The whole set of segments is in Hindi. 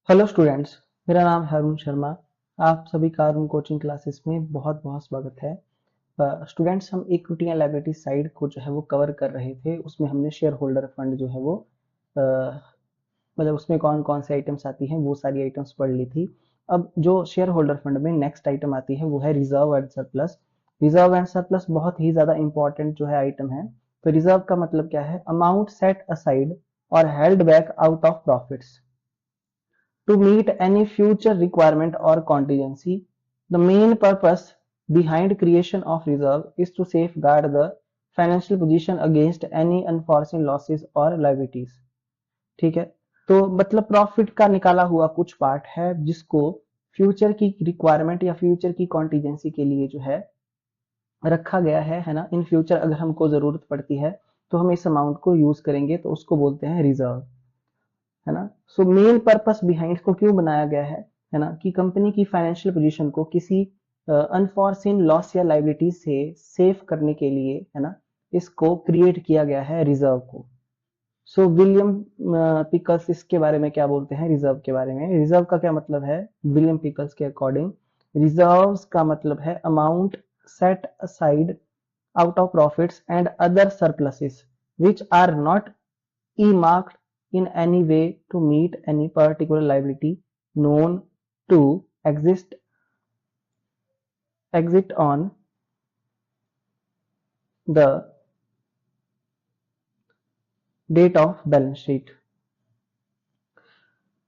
Hello students. मेरा नाम है अरुण शर्मा। आप सभी का अरुण कोचिंग क्लासेस में बहुत बहुत स्वागत है। स्टूडेंट्स, हम इक्विटी एंड लायबिलिटी साइड को जो है वो कवर कर रहे थे। उसमें हमने शेयर होल्डर फंड जो है वो अ, मतलब उसमें कौन कौन से आइटम्स आती हैं वो सारी आइटम्स पढ़ ली थी। अब जो शेयर होल्डर फंड में नेक्स्ट आइटम आती है वो है reserve and surplus. Reserve and surplus बहुत ही ज्यादा इंपॉर्टेंट जो है आइटम है। तो रिजर्व का मतलब क्या है? अमाउंट सेट असाइड और held back out of profits to meet any future requirement or contingency. The main purpose behind creation of reserve is to safeguard the financial position against any unforeseen losses or liabilities. ठीक है। तो मतलब प्रॉफिट का निकाला हुआ कुछ पार्ट है जिसको फ्यूचर की रिक्वायरमेंट या फ्यूचर की कॉन्टीजेंसी के लिए जो है रखा गया है ना। इन फ्यूचर अगर हमको जरूरत पड़ती है तो हम इस अमाउंट को यूज करेंगे, तो उसको बोलते हैं रिजर्व, है ना। सो मेन पर्पस बिहाइंड इसको क्यों बनाया गया है ना, कि कंपनी की फाइनेंशियल पोजीशन को किसी अनफॉर्सिन लॉस या लाइबिलिटी से सेफ करने के लिए, है ना, इसको क्रिएट किया गया है रिजर्व को। सो विलियम पिकल्स इसके बारे में क्या बोलते हैं? रिजर्व के बारे में, रिजर्व का क्या मतलब है? विलियम पिकल्स के अकॉर्डिंग रिजर्व्स का मतलब है amount set aside out of profits and other surpluses which are not earmarked in any way to meet any particular liability known to exist on the date of balance sheet.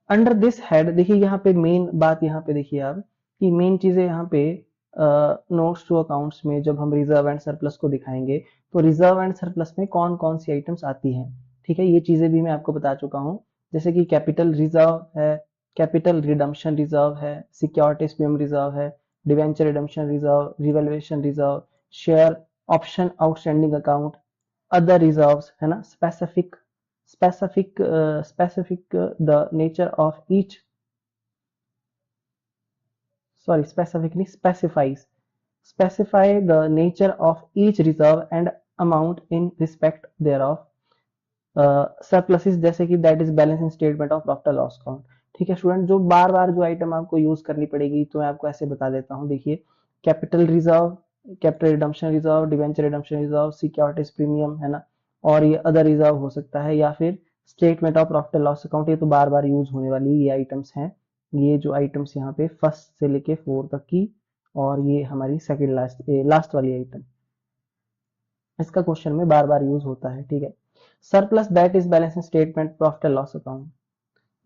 Under this head देखिए, यहाँ पे मेन बात, यहाँ पे देखिए आप कि मेन चीजें यहाँ पे नोट्स टू अकाउंट्स में जब हम रिजर्व एंड सरप्लस को दिखाएंगे तो रिजर्व एंड सरप्लस में कौन कौन सी आइटम्स आती हैं। ठीक है, ये चीजें भी मैं आपको बता चुका हूँ। जैसे कि कैपिटल रिजर्व है, कैपिटल रिडम्पशन रिजर्व है, सिक्योरिटीज प्रीमियम रिजर्व है, debenture redemption reserve, revaluation reserve, share option outstanding account, other reserves, है ना। specific the nature of each, sorry, specifically specify the nature of each reserve and amount in respect thereof. Surpluses जैसे कि that is balance in statement of profit loss account. ठीक है स्टूडेंट, जो बार बार जो आइटम आपको यूज करनी पड़ेगी तो मैं आपको ऐसे बता देता हूँ। देखिए, capital reserve, capital redemption reserve, debenture redemption reserve, securities premium, है ना, और ये अदर रिजर्व हो सकता है, या फिर statement of profit loss account. ये तो बार बार यूज होने वाली ये आइटम्स हैं। ये जो आइटम्स यहाँ पे फर्स्ट से लेके फोर तक की, और ये हमारी सेकेंड लास्ट वाली आइटम, इसका क्वेश्चन में बार बार यूज होता है। ठीक है। Surplus that is balance in statement profit and loss account.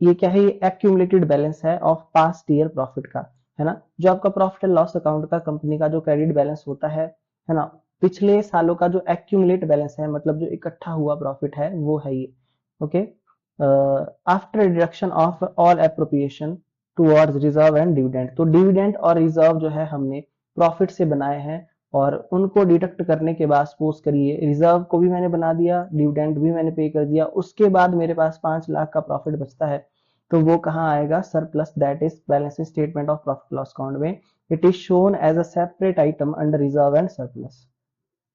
ये क्या है? ये एक्यूमुलेटेड बैलेंस है ऑफ पास्ट ईयर प्रॉफिट का, है ना। जो आपका प्रॉफिट एंड लॉस अकाउंट का कंपनी का जो क्रेडिट बैलेंस होता है ना, पिछले सालों का जो एक्यूमुलेट बैलेंस है, मतलब जो इकट्ठा हुआ प्रॉफिट है, वो है ये। Okay. After deduction of all appropriation towards reserve and dividend. तो डिविडेंड और रिजर्व जो है हमने प्रॉफिट से बनाए हैं, और उनको डिडक्ट करने के बाद सपोज करिए रिजर्व को भी मैंने बना दिया, डिविडेंड भी मैंने पे कर दिया, उसके बाद मेरे पास 5 लाख का प्रॉफिट बचता है, तो वो कहाँ आएगा? Surplus that is balance statement of profit loss account में। It is shown as a separate item under reserve and surplus.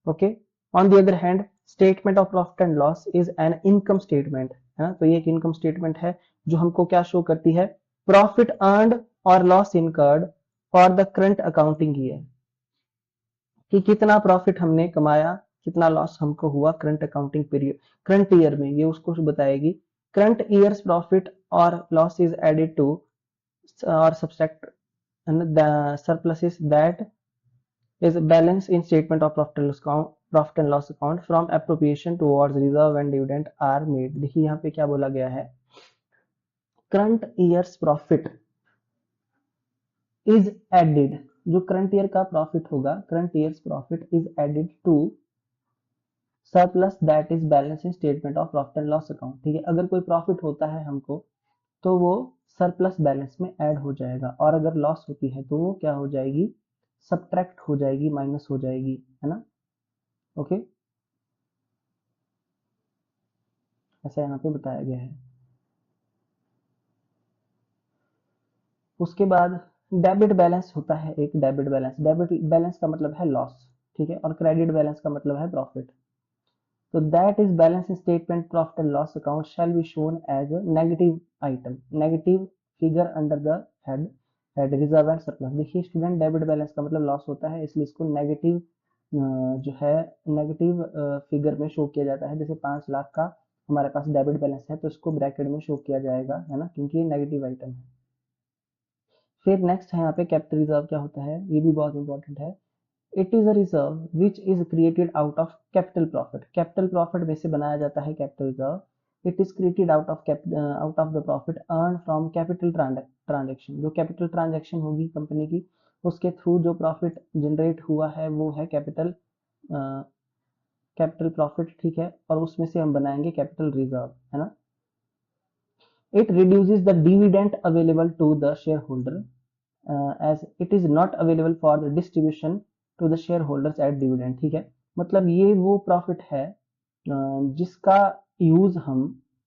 Okay. On the other hand, statement of profit and loss is an income statement, है ना। तो ये एक इनकम स्टेटमेंट है जो हमको क्या शो करती है? प्रॉफिट अर्नड और loss incurred for the current accounting year, कि कितना प्रॉफिट हमने कमाया, कितना लॉस हमको हुआ current accounting period, current year में, ये उसको बताएगी। करंट ईयर्स प्रॉफिट और लॉस इज एडेड टू और subtract the surpluses that is balance in statement of profit and loss account from appropriation towards reserve and dividend are made। देखिए यहाँ पे क्या बोला गया है? Current year's profit is added, जो करंट ईयर का प्रॉफिट होगा, current year's profit is added to surplus that is balance in statement of profit and loss account. ठीक है, अगर कोई प्रॉफिट होता है हमको तो वो सरप्लस बैलेंस में ऐड हो जाएगा, और अगर लॉस होती है तो वो क्या हो जाएगी? सब्ट्रैक्ट हो जाएगी, माइनस हो जाएगी, है ना। ओके, ऐसा यहाँ पे बताया गया है। उसके बाद डेबिट बैलेंस होता है एक, डेबिट बैलेंस, डेबिट बैलेंस का मतलब है लॉस, ठीक है, और क्रेडिट बैलेंस का मतलब है प्रॉफिट। तो that is balance statement profit and loss account shall be shown as a negative item, negative figure under the head head reserve and surplus. देखिए स्टूडेंट, डेबिट बैलेंस का मतलब लॉस होता है, इसलिए इसको नेगेटिव जो है नेगेटिव फिगर में शो किया जाता है। जैसे 5 लाख का हमारे पास डेबिट बैलेंस है तो इसको ब्रैकेट में शो किया जाएगा, है ना, क्योंकि ये नेगेटिव आइटम है। फिर नेक्स्ट है यहाँ पे कैपिटल रिजर्व क्या होता है, ये भी बहुत इंपॉर्टेंट है। It is a reserve which is created out of capital profit. Capital profit में से बनाया जाता है capital reserve. It is created out of the profit earn from capital transaction. जो कैपिटल ट्रांजेक्शन होगी कंपनी की, उसके थ्रू जो प्रॉफिट जनरेट हुआ है वो है कैपिटल प्रॉफिट, ठीक है, और उसमें से हम बनाएंगे कैपिटल रिजर्व, है ना। It reduces the dividend available to the share holder as it is not available for the distribution to the shareholders at dividend, ठीक है। मतलब ये वो प्रॉफिट है जिसका यूज हम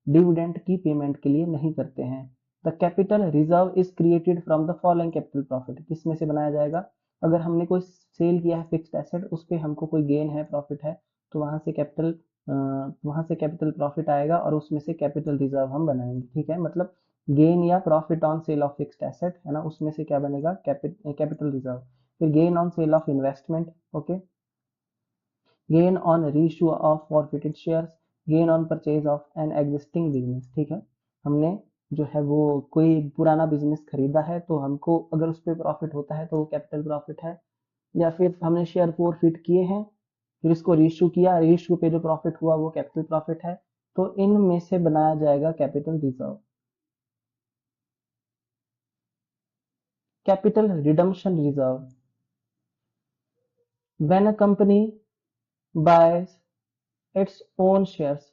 डिविडेंड की पेमेंट के लिए नहीं करते हैं। The capital reserve is created from the following capital profit. किसमें से बनाया जाएगा, अगर हमने कोई सेल किया है फिक्स्ड एसेट, उस पर हमको कोई गेन है, प्रॉफिट है, तो वहां से कैपिटल प्रॉफिट आएगा और उसमें से कैपिटल रिजर्व हम बनाएंगे, ठीक है। मतलब गेन या profit on sale of fixed asset, है ना, उसमें से क्या बनेगा, कैपिटल रिजर्व। फिर gain on sale of investment, okay, gain on reissue of forfeited shares, gain on purchase of an existing business, ठीक है। हमने जो है वो कोई पुराना बिजनेस खरीदा है तो हमको अगर उस पर प्रॉफिट होता है तो वो कैपिटल प्रॉफिट है। या फिर हमने शेयर फॉरफिट किए हैं, फिर इसको रीइश्यू किया, रीइश्यू पे जो प्रॉफिट हुआ वो कैपिटल प्रॉफिट है। तो इनमें से बनाया जाएगा capital reserve. Capital redemption reserve, when a company buys its own shares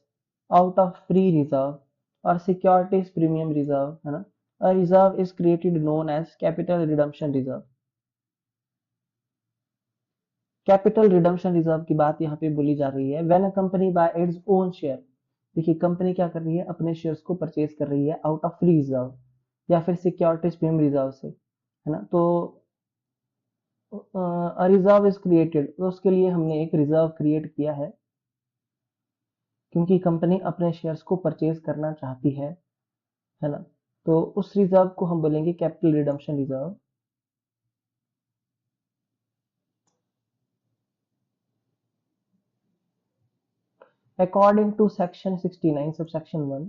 out of free reserve or securities premium reserve, है ना, a reserve is created known as capital redemption reserve। Capital redemption reserve की बात यहाँ पे बोली जा रही है। When a company by its own share, देखिए कंपनी क्या कर रही है, अपने शेयर्स को परचेज कर रही है आउट ऑफ फ्री रिजर्व या फिर सिक्योरिटीज प्रीमियम रिजर्व से, है ना। तो रिजर्व इज क्रिएटेड, तो उसके लिए हमने एक रिजर्व क्रिएट किया है क्योंकि कंपनी अपने शेयर्स को परचेज करना चाहती है ना। तो उस रिजर्व को हम बोलेंगे capital redemption reserve. According to section 69 subsection 1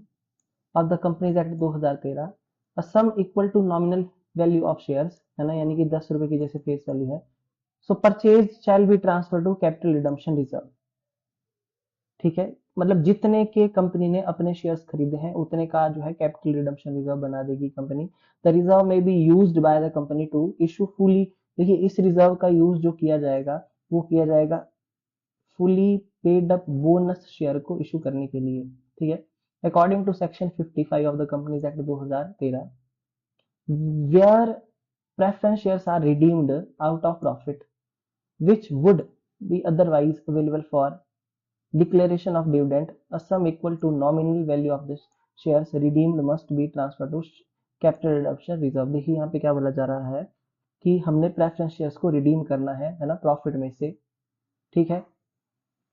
of the companies act 2013, a sum equal to nominal value of shares, है ना, यानी कि 10 रुपए की जैसे फेस वैल्यू है, so purchase shall be transfer to capital redemption reserve, ठीक है। मतलब जितने के कंपनी ने अपने शेयर्स खरीदे हैं उतने का जो है कैपिटल रिडम्पशन रिजर्व बना देगी company. The reserve may be used by the company to issue fully, देखिए इस रिजर्व का यूज जो किया जाएगा वो किया जाएगा fully paid up bonus share को इशू करने के लिए, ठीक है। According to section 55 of the companies act 2013, where preference shares are redeemed out of profit which would be otherwise available for declaration of dividend, a sum equal to nominal value of the shares redeemed must be transferred to capital redemption reserve। देखिए यहाँ पे क्या बोला जा रहा है कि हमने प्रेफरेंस शेयर्स को रिडीम करना है ना, प्रॉफिट में से, ठीक है।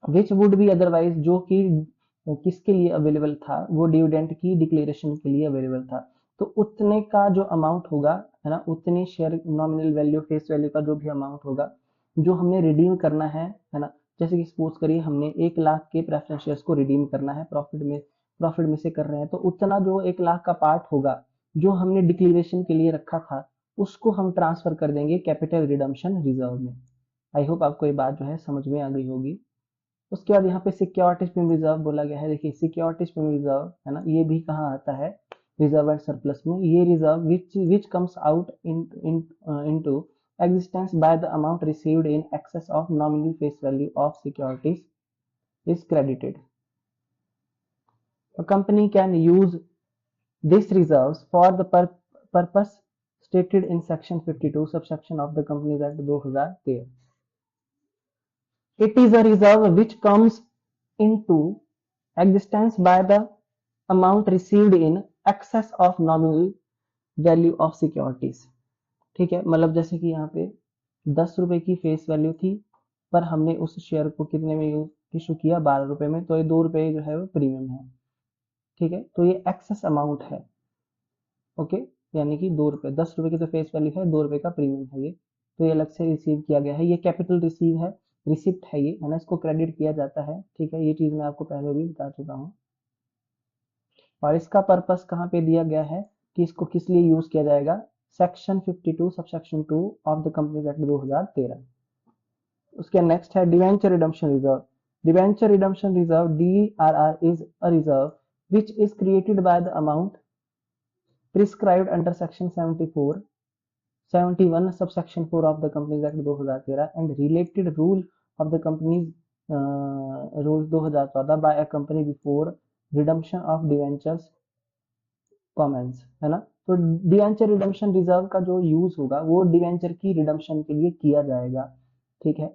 विच वुड बी अदरवाइज, जो कि किसके लिए अवेलेबल था, वो डिविडेंड की डिक्लेरेशन के लिए अवेलेबल था। तो उतने का जो अमाउंट होगा, है ना, उतनी share nominal value face value का जो भी अमाउंट होगा जो हमने रिडीम करना है ना। जैसे कि सपोज करिए हमने 1 लाख के प्रेफरेंस शेयर्स को रिडीम करना है, प्रॉफिट में से कर रहे हैं, तो उतना जो 1 लाख का पार्ट होगा जो हमने डिक्लेरेशन के लिए रखा था उसको हम ट्रांसफर कर देंगे कैपिटल रिडम्पशन रिजर्व में। आई होप आपको ये बात जो है समझ में आ गई होगी। उसके बाद यहाँ पे सिक्योरिटीज प्रीमियम रिजर्व बोला गया है। देखिए सिक्योरिटीज प्रीमियम रिजर्व, है ना, ये भी कहाँ आता है, रिजर्व एंड सरप्लस में। ये reserve which comes out into existence by the amount received in excess of nominal face value of securities is credited. A company can use these reserves for the purpose stated in section 52 subsection of the Companies Act 2013. It is a reserve which comes into existence by the amount received in excess of nominal value of securities, ठीक है। मतलब जैसे कि यहाँ पे 10 रुपए की फेस वैल्यू थी पर हमने उस शेयर को कितने में इशू किया, 12 रुपए में, तो ये 2 रुपए जो है वो प्रीमियम है, ठीक है। तो ये एक्सेस अमाउंट है, ओके। यानी कि 2 रुपये, 10 रुपये की तो फेस वैल्यू है, 2 रुपये का प्रीमियम है ये, तो ये अलग से रिसीव किया गया है, ये कैपिटल रिसीव है, रिसिप्ट है ये, है ना, इसको क्रेडिट किया जाता है, ठीक है, ये चीज मैं आपको पहले भी बता चुका हूँ। और इसका पर्पस कहाँ पे दिया गया है कि इसको किस लिए यूज किया जाएगा, section 52 subsection 2 of the companies act 2013। उसके नेक्स्ट है debenture redemption reserve. Debenture redemption reserve DRR is a reserve which is created by the amount prescribed under section 74 71 subsection 4 of the Companies Act 2013 and related rule of the Companies Rules 2014 by a company before redemption of debentures commence, है ना। तो डिवेंचर रिडम्पशन रिजर्व का जो यूज होगा वो डिवेंचर की रिडम्पशन के लिए किया जाएगा, ठीक है।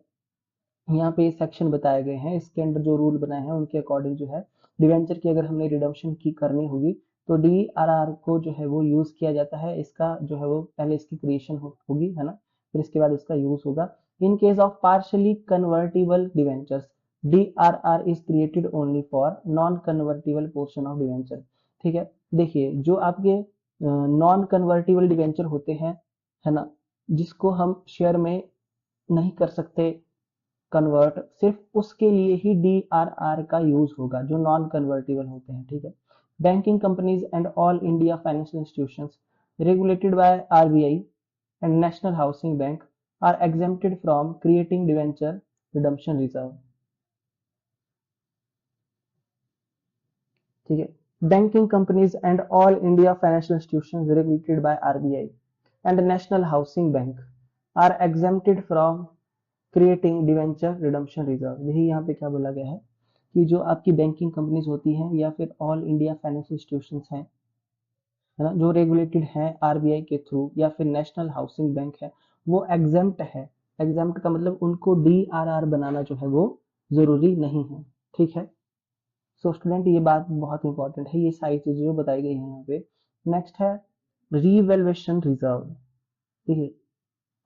यहाँ पे सेक्शन बताए गए हैं, इसके अंदर जो रूल बनाए हैं उनके अकॉर्डिंग जो है डिवेंचर की अगर हमने रिडम्पशन की करनी होगी तो DRR को जो है वो यूज किया जाता है, इसका जो है वो पहले इसकी क्रिएशन होगी, है ना, फिर इसके बाद इसका यूज होगा। In case of partially convertible debentures DRR is created only for non convertible portion of debenture, ठीक है। देखिए जो आपके नॉन कन्वर्टिबल डिवेंचर होते हैं, है ना, जिसको हम शेयर में नहीं कर सकते कन्वर्ट, सिर्फ उसके लिए ही DRR का यूज होगा, जो नॉन कन्वर्टेबल होते हैं, ठीक है। Banking companies and all India financial institutions regulated by RBI and National Housing Bank are exempted from creating debenture redemption reserve, ठीक है। Banking companies and all India financial institutions regulated by RBI and National Housing Bank are exempted from creating debenture redemption reserve. यही यहाँ पे क्या बोला गया है कि जो आपकी बैंकिंग कंपनीज होती हैं या फिर ऑल इंडिया फाइनेंशियल इंस्टीट्यूशंस हैं, है ना, जो रेगुलेटेड है RBI के थ्रू या फिर नेशनल हाउसिंग बैंक है, वो एग्जेम्प्ट है। एग्जेम्प्ट का मतलब उनको DRR बनाना जो है वो जरूरी नहीं है, ठीक है। सो स्टूडेंट ये बात बहुत इंपॉर्टेंट है, ये सारी चीजें जो बताई गई हैं यहाँ पे। नेक्स्ट है रीवैल्यूएशन रिजर्व, ठीक है।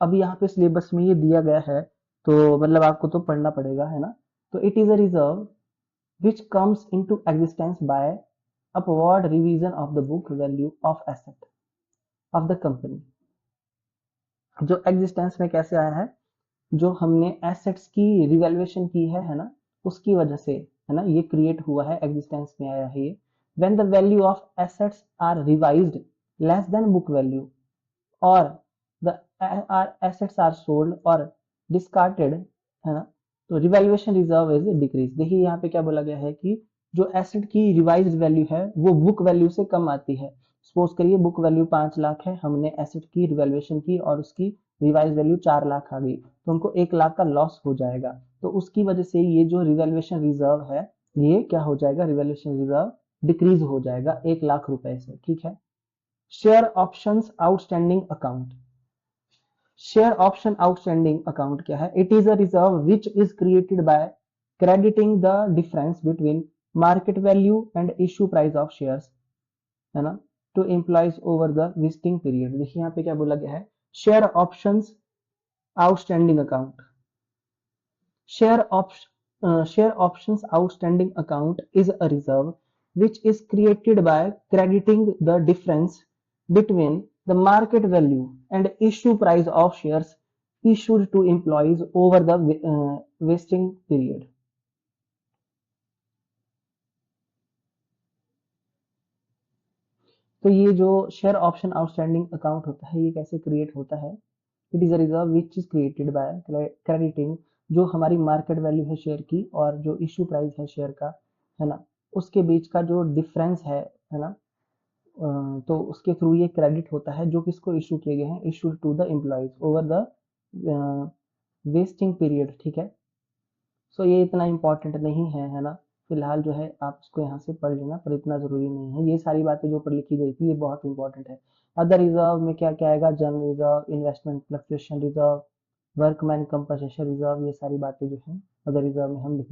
अब यहाँ पे सिलेबस में ये दिया गया है तो मतलब आपको तो पढ़ना पड़ेगा, है ना। तो it is a reserve which comes into existence by upward revision of the book value of asset of the company. जो एग्जिस्टेंस में कैसे आया है, जो हमने एसेट्स की रिवैल्यूएशन की है ना, उसकी वजह से, है ना, ये क्रिएट हुआ है, एग्जिस्टेंस में आया है ये। When the value of assets are revised less than book value और the assets are sold or discarded, है ना, तो रिवैल्यूएशन रिजर्व इज डिक्रीज। देखिए यहाँ पे क्या बोला गया है कि जो एसेट की रिवाइज्ड वैल्यू है वो बुक वैल्यू से कम आती है। सपोज करिए बुक वैल्यू 5 लाख है, हमने एसेट की रिवैल्यूएशन की और उसकी रिवाइज वैल्यू 4 लाख आ गई, तो हमको 1 लाख का लॉस हो जाएगा। तो उसकी वजह से ये जो रिवैल्यूएशन रिजर्व है ये क्या हो जाएगा, रिवैल्यूएशन रिजर्व डिक्रीज हो जाएगा 1 लाख रुपए से, ठीक है। Share options outstanding account. Share option outstanding account क्या है, it is a reserve which is created by crediting the difference between market value and issue price of shares, है ना, to employees over the vesting period. देखिए यहाँ पे क्या बोला गया है, share options outstanding account. Share options outstanding account is a reserve which is created by crediting the difference between the market value and issue price of shares issued to employees over the vesting period। तो ये जो शेयर ऑप्शन आउटस्टैंडिंग अकाउंट होता है ये कैसे क्रिएट होता है, it is a reserve which is created by crediting, जो हमारी मार्केट वैल्यू है शेयर की और जो इश्यू प्राइस है शेयर का, है ना, उसके बीच का जो डिफरेंस है ना, तो उसके थ्रू ये क्रेडिट होता है जो किसको इशू किए गए हैं, issue to the employees over the vesting period, ठीक है। सो ये इतना इंपॉर्टेंट नहीं है ना, फिलहाल जो है आप इसको यहाँ से पढ़ लेना, पर इतना जरूरी नहीं है। ये सारी बातें जो ऊपर लिखी गई थी ये बहुत इंपॉर्टेंट है। अदर रिजर्व में क्या क्या आएगा, general reserve, investment fluctuation reserve, workman compensation reserve, ये सारी बातें जो है अदर रिजर्व में हम लिख देंगे।